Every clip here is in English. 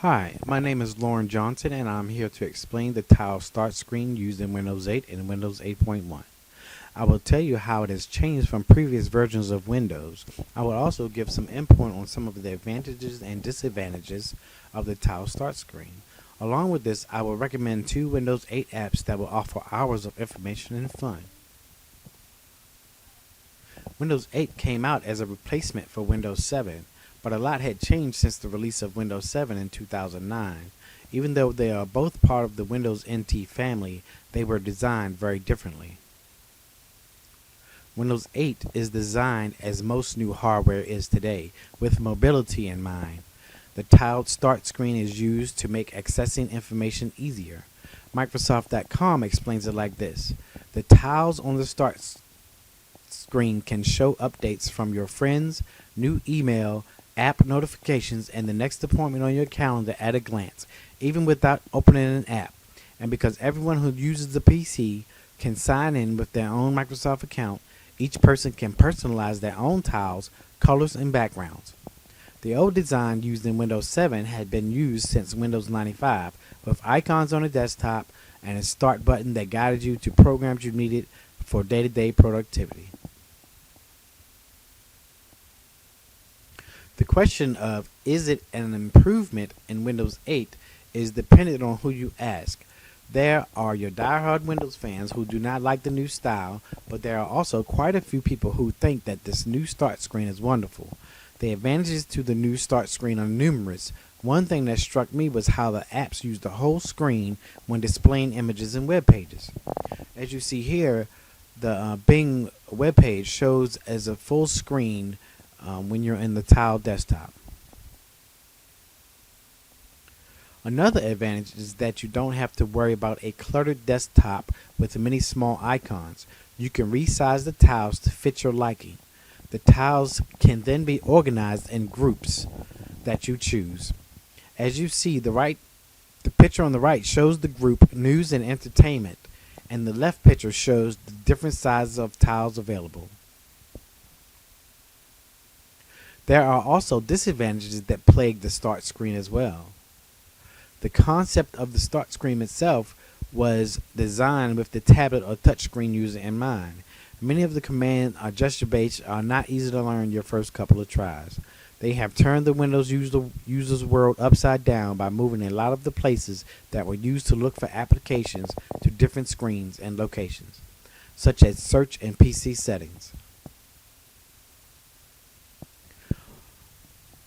Hi, my name is Lorian Johnson and I'm here to explain the tile start screen used in Windows 8 and Windows 8.1. I will tell you how it has changed from previous versions of Windows. I will also give some input on some of the advantages and disadvantages of the tile start screen. Along with this, I will recommend 2 Windows 8 apps that will offer hours of information and fun. Windows 8 came out as a replacement for Windows 7. But a lot had changed since the release of Windows 7 in 2009. Even though they are both part of the Windows NT family, they were designed very differently. Windows 8 is designed as most new hardware is today, with mobility in mind. The tiled start screen is used to make accessing information easier. Microsoft.com explains it like this. The tiles on the start screen can show updates from your friends, new email, app notifications, and the next appointment on your calendar at a glance, even without opening an app. And because everyone who uses the PC can sign in with their own Microsoft account, each person can personalize their own tiles, colors, and backgrounds. The old design used in Windows 7 had been used since Windows 95, with icons on the desktop and a start button that guided you to programs you needed for day-to-day productivity. The question of is it an improvement in Windows 8 is dependent on who you ask. There are your diehard Windows fans who do not like the new style, but there are also quite a few people who think that this new start screen is wonderful. The advantages to the new start screen are numerous. One thing that struck me was how the apps use the whole screen when displaying images and web pages. As you see here, the Bing web page shows as a full screen when you're in the tile desktop. Another advantage is that you don't have to worry about a cluttered desktop with many small icons. You can resize the tiles to fit your liking. The tiles can then be organized in groups that you choose. As you see, the picture on the right shows the group News and Entertainment, and the left picture shows the different sizes of tiles available. There are also disadvantages that plague the start screen as well. The concept of the start screen itself was designed with the tablet or touchscreen user in mind. Many of the command or gesture-based are not easy to learn your first couple of tries. They have turned the Windows user's world upside down by moving a lot of the places that were used to look for applications to different screens and locations, such as search and PC settings.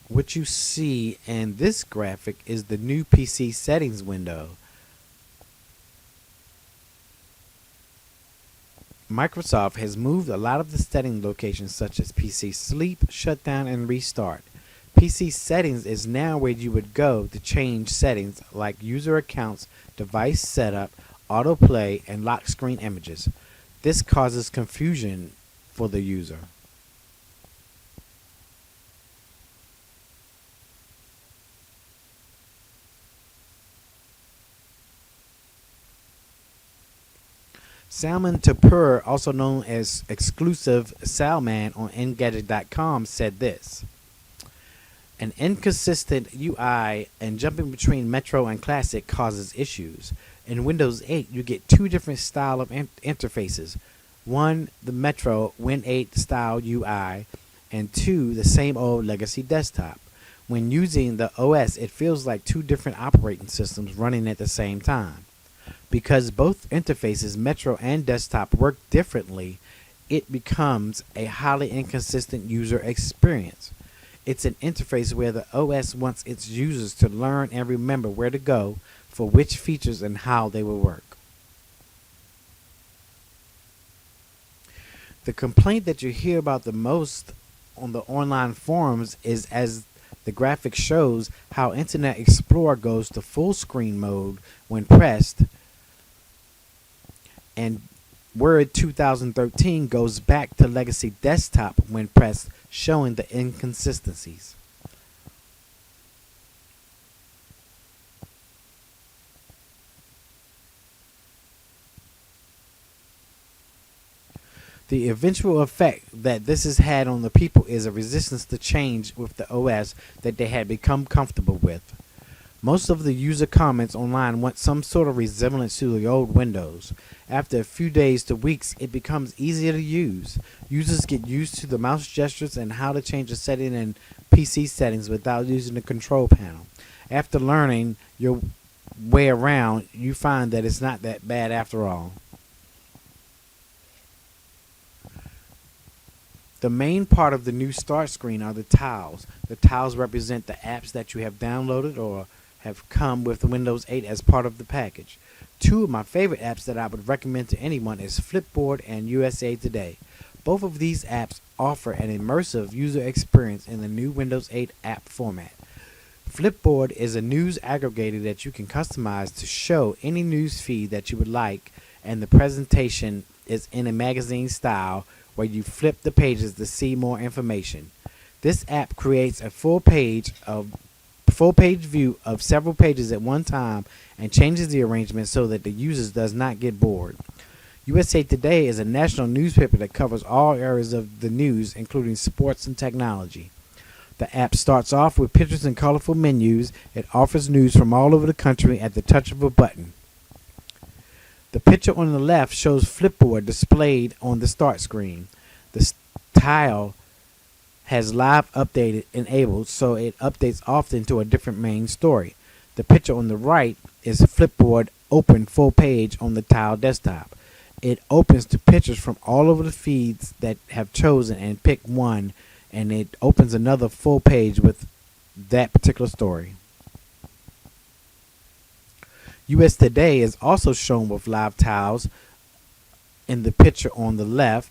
What you see in this graphic is the new PC settings window. Microsoft has moved a lot of the setting locations such as PC sleep, shutdown, and restart. PC settings is now where you would go to change settings like user accounts, device setup, autoplay, and lock screen images. This causes confusion for the user. Salman Tapur, also known as Exclusive Salman on Engadget.com, said this. An inconsistent UI and jumping between Metro and Classic causes issues. In Windows 8, you get 2 different style of interfaces. 1, the Metro Win 8 style UI, and 2, the same old legacy desktop. When using the OS, it feels like 2 different operating systems running at the same time. Because both interfaces, Metro and desktop, work differently, it becomes a highly inconsistent user experience. It's an interface where the OS wants its users to learn and remember where to go for which features and how they will work. The complaint that you hear about the most on the online forums is, as the graphic shows, how Internet Explorer goes to full screen mode when pressed, and Word 2013 goes back to legacy desktop when pressed, showing the inconsistencies. The eventual effect that this has had on the people is a resistance to change with the OS that they had become comfortable with. Most of the user comments online want some sort of resemblance to the old Windows. After a few days to weeks, it becomes easier to use. Users get used to the mouse gestures and how to change a setting in PC settings without using the control panel. After learning your way around, you find that it's not that bad after all. The main part of the new start screen are the tiles. The tiles represent the apps that you have downloaded or have come with Windows 8 as part of the package. Two of my favorite apps that I would recommend to anyone is Flipboard and USA Today. Both of these apps offer an immersive user experience in the new Windows 8 app format. Flipboard is a news aggregator that you can customize to show any news feed that you would like, and the presentation is in a magazine style where you flip the pages to see more information. This app creates a full page view of several pages at one time and changes the arrangement so that the user does not get bored. USA Today is a national newspaper that covers all areas of the news, including sports and technology. The app starts off with pictures and colorful menus. It offers news from all over the country at the touch of a button. The picture on the left shows Flipboard displayed on the start screen. The tile has live updated enabled, so it updates often to a different main story. The picture on the right is Flipboard open full page on the tile desktop. It opens to pictures from all over the feeds that have chosen and pick one, and it opens another full page with that particular story. US Today is also shown with live tiles in the picture on the left.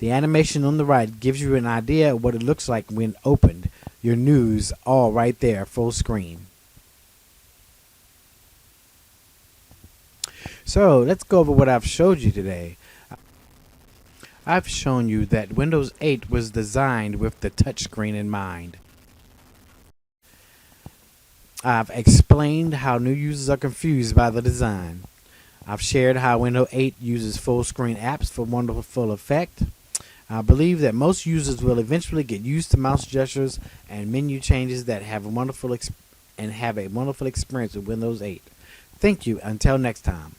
The animation on the right gives you an idea of what it looks like when opened. Your news all right there, full screen. So let's go over what I've showed you today. I've shown you that Windows 8 was designed with the touchscreen in mind. I've explained how new users are confused by the design. I've shared how Windows 8 uses full screen apps for wonderful effect. I believe that most users will eventually get used to mouse gestures and menu changes that have a wonderful experience with Windows 8. Thank you. Until next time.